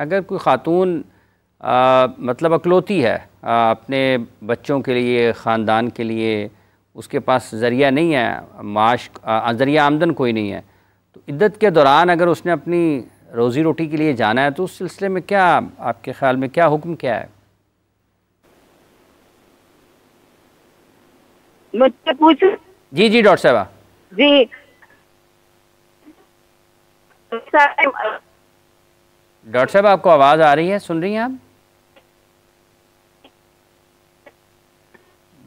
اگر کوئی خاتون مطلب اکلوتی ہے اپنے بچوں کے لیے، خاندان کے لیے، اس کے پاس ذریعہ نہیں ہے، معاش ذریعہ آمدن کوئی نہیں ہے، تو عدت کے دوران اگر اس نے اپنی روزی روٹی کے لیے جانا ہے تو اس سلسلے میں کیا آپ کے خیال میں کیا حکم کیا ہے؟ مجھ سے پوچھو۔ جی ڈاکٹر صاحبہ۔ جی ڈاکٹر صاحب آپ کو آواز آ رہی ہے، سن رہی ہیں آپ؟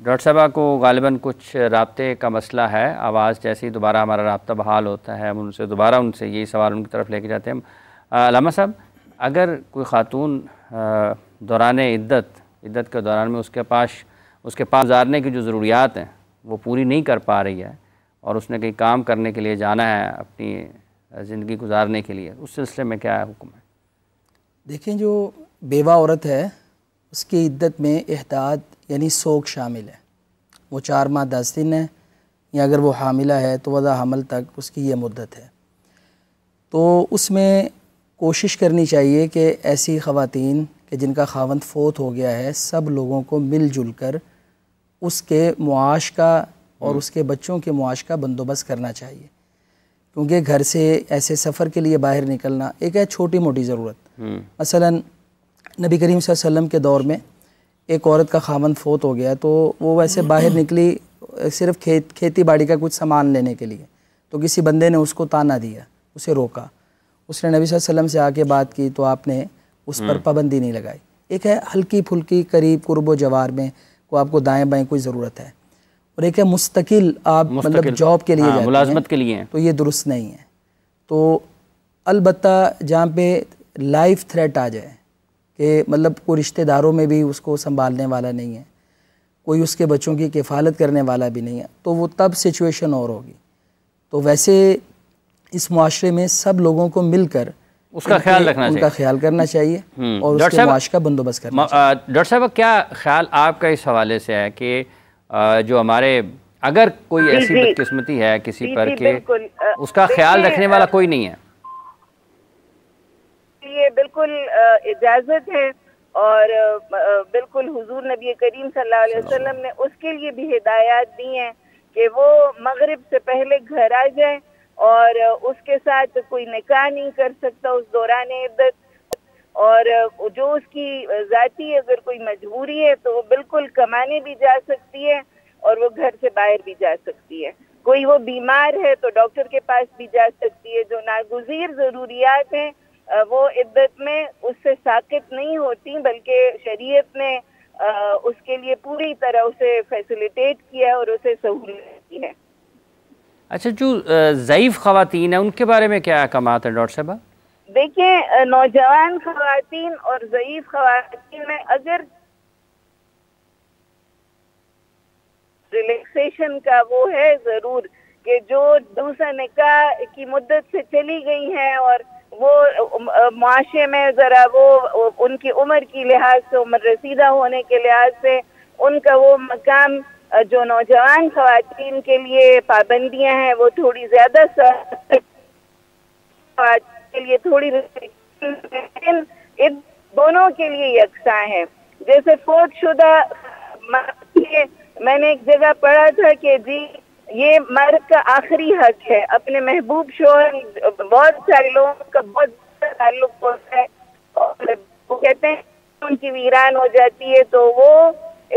ڈاکٹر صاحبہ کو غالباً کچھ رابطے کا مسئلہ ہے، آواز جیسے ہی دوبارہ ہمارا رابطہ بحال ہوتا ہے ہم ان سے یہی سوال ان کی طرف لے کے جاتے ہیں۔ علامہ صاحب، اگر کوئی خاتون دوران عدت کے دوران میں اس کے پاس گزارنے کی جو ضروریات ہیں وہ پوری نہیں کر پا رہی ہے اور اس نے کہیں کام کرنے کے لیے جانا ہے اپنی زندگی گزارنے کے لیے، اس سلسلے میں کیا حکم ہے؟ دیکھیں، جو بیوہ عورت ہے اس کی عدت میں احتیاط یعنی سوگ شامل ہے۔ وہ 4 ماہ 10 دن ہے، یا اگر وہ حاملہ ہے تو وضع حمل تک اس کی یہ مدت ہے۔ تو اس میں کوشش کرنی چاہیے کہ ایسی خواتین کہ جن کا خاوند فوت ہو گیا ہے، سب لوگوں کو مل جل کر اس کے معاش کا اور اس کے بچوں کے معاش کا بندوبست کرنا چاہیے، کیونکہ گھر سے ایسے سفر کے لیے باہر نکلنا ایک ہے چھوٹی موٹی ضرورت۔ مثلا نبی کریم صلی اللہ علیہ وسلم کے دور میں ایک عورت کا خاوند فوت ہو گیا تو وہ ویسے باہر نکلی صرف کھیتی باڑی کا کچھ سامان لینے کے لیے، تو کسی بندے نے اس کو طعنہ دیا، اسے روکا، اس نے نبی صلی اللہ علیہ وسلم سے آ کے بات کی تو آپ نے اس پر پابندی نہیں لگائی۔ ایک ہے ہلکی پھلکی قریب قرب و جوار میں کو آپ کو دائیں بائیں کوئی ضرورت ہے، اور ایک ہے مستقل آپ مطلب جاب کے لیے جاتے ہیں، ملازمت کے لیے، تو یہ درست نہیں ہے۔ تو البتہ جہاں پہ لائف تھریٹ آ جائے کہ مطلب کوئی رشتہ داروں میں بھی اس کو سنبھالنے والا نہیں ہے، کوئی اس کے بچوں کی کفالت کرنے والا بھی نہیں ہے، تو وہ تب سچویشن اور ہوگی۔ تو ویسے اس معاشرے میں سب لوگوں کو مل کر اس کا خیال رکھنا چاہیے، ان کا خیال کرنا چاہیے اور اس کے معاش کا بندوبست کرنا چاہیے۔ ڈاکٹر صاحب، کیا خیال آپ کا اس حوالے سے ہے کہ جو ہمارے اگر کوئی ایسی بدقسمتی ہے کسی پر کہ اس کا خیال رکھنے والا کوئی نہیں ہے؟ یہ بالکل اجازت ہے، اور بالکل حضور نبی کریم صلی اللہ علیہ وسلم نے اس کے لیے بھی ہدایات دی ہیں کہ وہ مغرب سے پہلے گھر آ جائے، اور اس کے ساتھ کوئی نکاح نہیں کر سکتا اس دوران عدت، اور جو اس کی ذاتی اگر کوئی مجبوری ہے تو وہ بالکل کمانے بھی جا سکتی ہے اور وہ گھر سے باہر بھی جا سکتی ہے۔ کوئی وہ بیمار ہے تو ڈاکٹر کے پاس بھی جا سکتی ہے۔ جو ناگزیر ضروریات ہیں وہ عدت میں اس سے ساقط نہیں ہوتی، بلکہ شریعت نے اس کے لیے پوری طرح اسے فیسیلیٹیٹ کیا ہے اور اسے سہولت کی ہے۔ اچھا، جو ضعیف خواتین ہیں ان کے بارے میں کیا احکامات ہیں ڈاکٹر صاحبہ؟ دیکھیں، نوجوان خواتین اور ضعیف خواتین میں اگر ریلیکسیشن کا وہ ہے ضرور کہ جو دوسرا نکاح کی مدت سے چلی گئی ہیں اور وہ معاشرے میں ذرا وہ ان کی عمر کی لحاظ سے، عمر رسیدہ ہونے کے لحاظ سے ان کا وہ مقام جو نوجوان خواتین کے لیے پابندیاں ہیں وہ تھوڑی زیادہ کے لیے تھوڑی، لیکن دونوں کے لیے یکساں ہے۔ جیسے فوت شدہ، میں نے ایک جگہ پڑھا تھا کہ جی یہ مرد کا آخری حق ہے اپنے محبوب شوہر، بہت سارے لوگوں کا بہت بڑا تعلق ہوتا ہے اور وہ کہتے ہیں ان کی ویران ہو جاتی ہے، تو وہ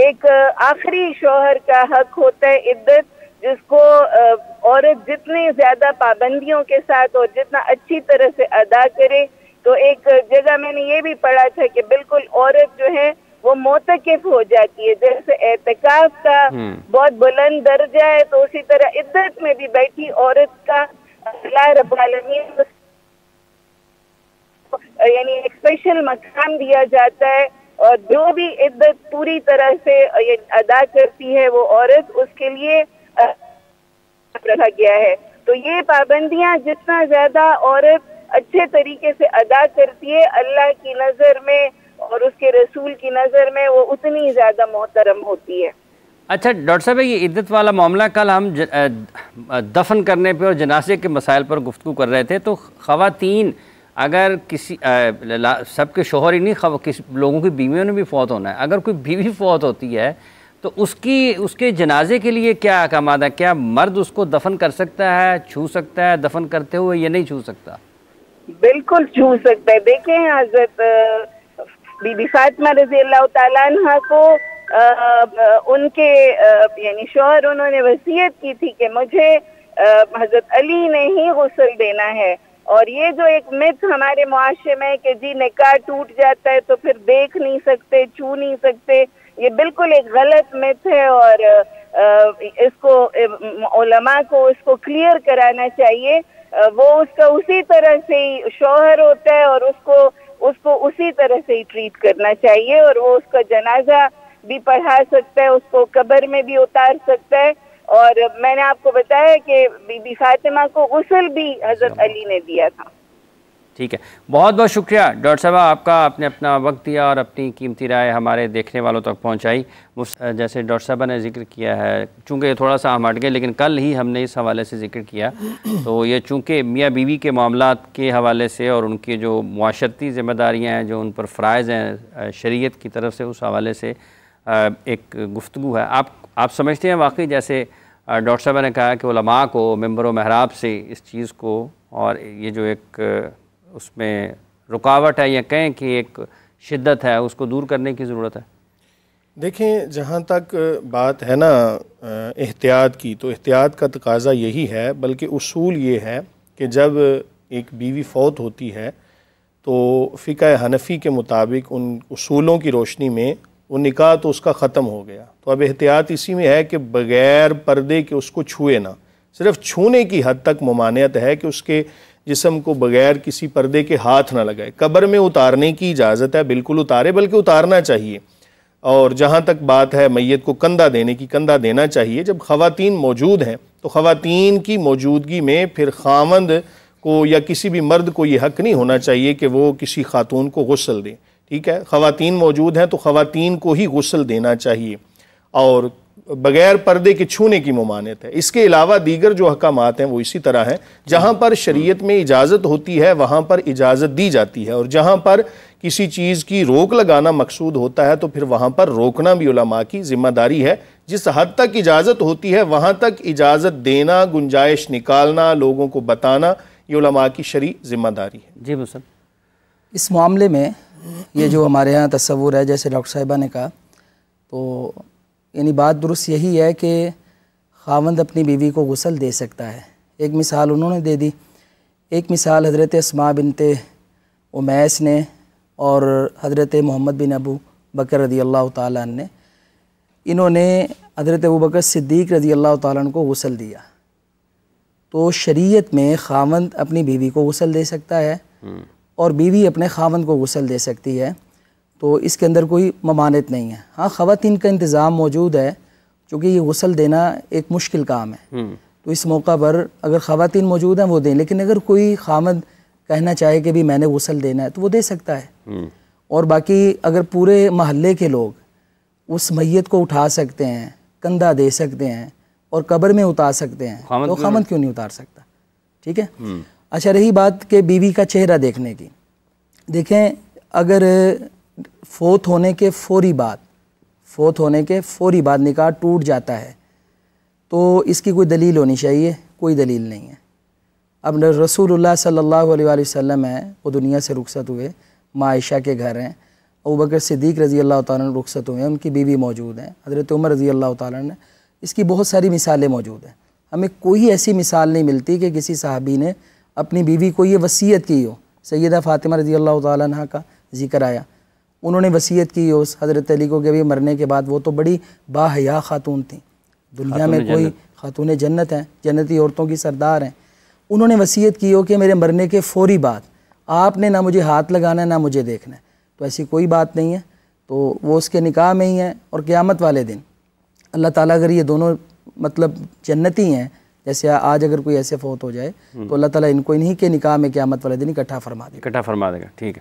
ایک آخری شوہر کا حق ہوتا ہے عدت، جس کو عورت جتنی زیادہ پابندیوں کے ساتھ اور جتنا اچھی طرح سے ادا کرے، تو ایک جگہ میں نے یہ بھی پڑھا تھا کہ بالکل عورت جو ہے وہ معتکف ہو جاتی ہے، جیسے اعتکاف کا بہت بلند درجہ ہے تو اسی طرح عدت میں بھی بیٹھی عورت کا اللہ رب العالمین یعنی ایک اسپیشل مقام دیا جاتا ہے، اور جو بھی عدت پوری طرح سے ادا کرتی ہے وہ عورت، اس کے لیے رکھا گیا ہے۔ تو یہ پابندیاں جتنا زیادہ عورت اچھے طریقے سے ادا کرتی ہے اللہ کی نظر میں اور اس کے رسول کی نظر میں، وہ اتنی زیادہ محترم ہوتی ہے۔ اچھا ڈاکٹر صاحب، یہ عدت والا معاملہ کل ہم دفن کرنے پہ اور جنازے کے مسائل پر گفتگو کر رہے تھے، تو خواتین اگر کسی سب کے شوہر ہی نہیں، لوگوں کی بیویوں نے بھی فوت ہونا ہے، اگر کوئی بیوی فوت ہوتی ہے تو اس کے جنازے کے لیے کیا احکامات ہے؟ کیا مرد اس کو دفن کر سکتا ہے، چھو سکتا ہے دفن کرتے ہوئے، یا نہیں چھو سکتا؟ بالکل چھو سکتا ہے. دیکھیں حضرت بی بی فاطمہ رضی اللہ تعالیٰ عنہ کو ان کے یعنی شوہر انہوں نے وصیت کی تھی کہ مجھے حضرت علی نے ہی غسل دینا ہے. اور یہ جو ایک مت ہمارے معاشرے میں کہ جی نکاح ٹوٹ جاتا ہے تو پھر دیکھ نہیں سکتے، چھو نہیں سکتے، یہ بالکل ایک غلط مت ہے. اور اس کو علماء کو اس کو کلیئر کرانا چاہیے. وہ اس کا اسی طرح سے ہی شوہر ہوتا ہے اور اس کو اسی طرح سے ہی ٹریٹ کرنا چاہیے. اور وہ اس کا جنازہ بھی پڑھا سکتا ہے، اس کو قبر میں بھی اتار سکتا ہے. اور میں نے آپ کو بتایا کہ بی بی فاطمہ کو غسل بھی حضرت علی نے دیا تھا. ٹھیک ہے، بہت بہت شکریہ ڈاکٹر صاحبہ آپ کا، آپ نے اپنا وقت دیا اور اپنی قیمتی رائے ہمارے دیکھنے والوں تک پہنچائی. جیسے ڈاکٹر صاحبہ نے ذکر کیا ہے، چونکہ تھوڑا سا ہم ہٹ گئے لیکن کل ہی ہم نے اس حوالے سے ذکر کیا، تو یہ چونکہ میاں بیوی کے معاملات کے حوالے سے اور ان کی جو معاشرتی ذمہ داریاں ہیں، جو ان پر فرائض ہیں شریعت کی طرف سے، اس حوالے سے ایک گفتگو ہے. آپ سمجھتے ہیں واقعی جیسے ڈاکٹر صاحبہ نے کہا کہ علماء کو منبر و محراب سے اس چیز کو، اور یہ جو ایک اس میں رکاوٹ ہے یا کہیں کہ ایک شدت ہے، اس کو دور کرنے کی ضرورت ہے؟ دیکھیں، جہاں تک بات ہے نا احتیاط کی، تو احتیاط کا تقاضا یہی ہے، بلکہ اصول یہ ہے کہ جب ایک بیوی فوت ہوتی ہے تو فقہ حنفی کے مطابق ان اصولوں کی روشنی میں وہ نکاح تو اس کا ختم ہو گیا. تو اب احتیاط اسی میں ہے کہ بغیر پردے کے اس کو چھوئے نہ. صرف چھونے کی حد تک ممانعت ہے کہ اس کے جسم کو بغیر کسی پردے کے ہاتھ نہ لگائے. قبر میں اتارنے کی اجازت ہے، بالکل اتارے، بلکہ اتارنا چاہیے. اور جہاں تک بات ہے میت کو کندھا دینے کی، کندھا دینا چاہیے. جب خواتین موجود ہیں تو خواتین کی موجودگی میں پھر خاوند کو یا کسی بھی مرد کو یہ حق نہیں ہونا چاہیے کہ وہ کسی خاتون کو غسل دے. ٹھیک ہے، خواتین موجود ہیں تو خواتین کو ہی غسل دینا چاہیے، اور بغیر پردے کے چھونے کی ممانعت ہے. اس کے علاوہ دیگر جو احکامات ہیں وہ اسی طرح ہیں. جہاں پر شریعت میں اجازت ہوتی ہے وہاں پر اجازت دی جاتی ہے، اور جہاں پر کسی چیز کی روک لگانا مقصود ہوتا ہے تو پھر وہاں پر روکنا بھی علماء کی ذمہ داری ہے. جس حد تک اجازت ہوتی ہے وہاں تک اجازت دینا، گنجائش نکالنا، لوگوں کو بتانا، یہ علماء کی شرعی ذمہ داری ہے. جی حسن، اس معاملے میں یہ جو ہمارے ہاں تصور ہے، جیسے ڈاکٹر صاحبہ نے کہا، تو یعنی بات درست یہی ہے کہ خاوند اپنی بیوی کو غسل دے سکتا ہے. ایک مثال انہوں نے دے دی. ایک مثال حضرت اسماء بنت امیس نے اور حضرت محمد بن ابو بکر رضی اللہ تعالیٰ عنہ نے، انہوں نے حضرت ابو بکر صدیق رضی اللہ تعالیٰ عنہ کو غسل دیا. تو شریعت میں خاوند اپنی بیوی کو غسل دے سکتا ہے اور بیوی اپنے خاوند کو غسل دے سکتی ہے، تو اس کے اندر کوئی ممانعت نہیں ہے. ہاں، خواتین کا انتظام موجود ہے چونکہ یہ غسل دینا ایک مشکل کام ہے، تو اس موقع پر اگر خواتین موجود ہیں وہ دیں. لیکن اگر کوئی خاوند کہنا چاہے کہ بھی میں نے غسل دینا ہے تو وہ دے سکتا ہے. اور باقی اگر پورے محلے کے لوگ اس میت کو اٹھا سکتے ہیں، کندھا دے سکتے ہیں اور قبر میں اتار سکتے ہیں تو خاوند کیوں نہیں اتار سکتا؟ ٹھیک ہے. اچھا، رہی بات کہ بیوی کا چہرہ دیکھنے کی، دیکھیں اگر فوت ہونے کے فوری بعد نکاح ٹوٹ جاتا ہے تو اس کی کوئی دلیل ہونی چاہیے. کوئی دلیل نہیں ہے. اب رسول اللہ صلی اللہ علیہ وآلہ وسلم ہیں، وہ دنیا سے رخصت ہوئے، ماں عائشہ کے گھر ہیں، ابوبکر صدیق رضی اللہ تعالیٰ عنہ رخصت ہوئے ہیں، ان کی بیوی موجود ہیں، حضرت عمر رضی اللہ تعالیٰ عنہ. اس کی بہت ساری مثالیں موجود ہیں. ہمیں کوئی ایسی مثال نہیں ملتی کہ کسی صحابی نے اپنی بیوی کو یہ وصیت کی ہو. سیدہ فاطمہ رضی اللہ تعالیٰ عنہ کا ذکر آیا، انہوں نے وصیت کی ہو حضرت علی کو کہ بھی مرنے کے بعد، وہ تو بڑی باحیا خاتون تھیں، دنیا میں کوئی خاتون جنت ہیں، جنتی عورتوں کی سردار ہیں. انہوں نے وصیت کی ہو کہ میرے مرنے کے فوری بعد آپ نے نہ مجھے ہاتھ لگانا ہے نہ مجھے دیکھنا ہے. تو ایسی کوئی بات نہیں ہے، تو وہ اس کے نکاح میں ہی ہیں. اور قیامت والے دن اللہ تعالیٰ اگر یہ دونوں مطلب جنتی ہیں، جیسے آج اگر کوئی ایسے فوت ہو جائے تو اللہ تعالیٰ ان کو انہی کے نکاح میں قیامت والے دن اکٹھا فرما دے گا. ٹھیک ہے.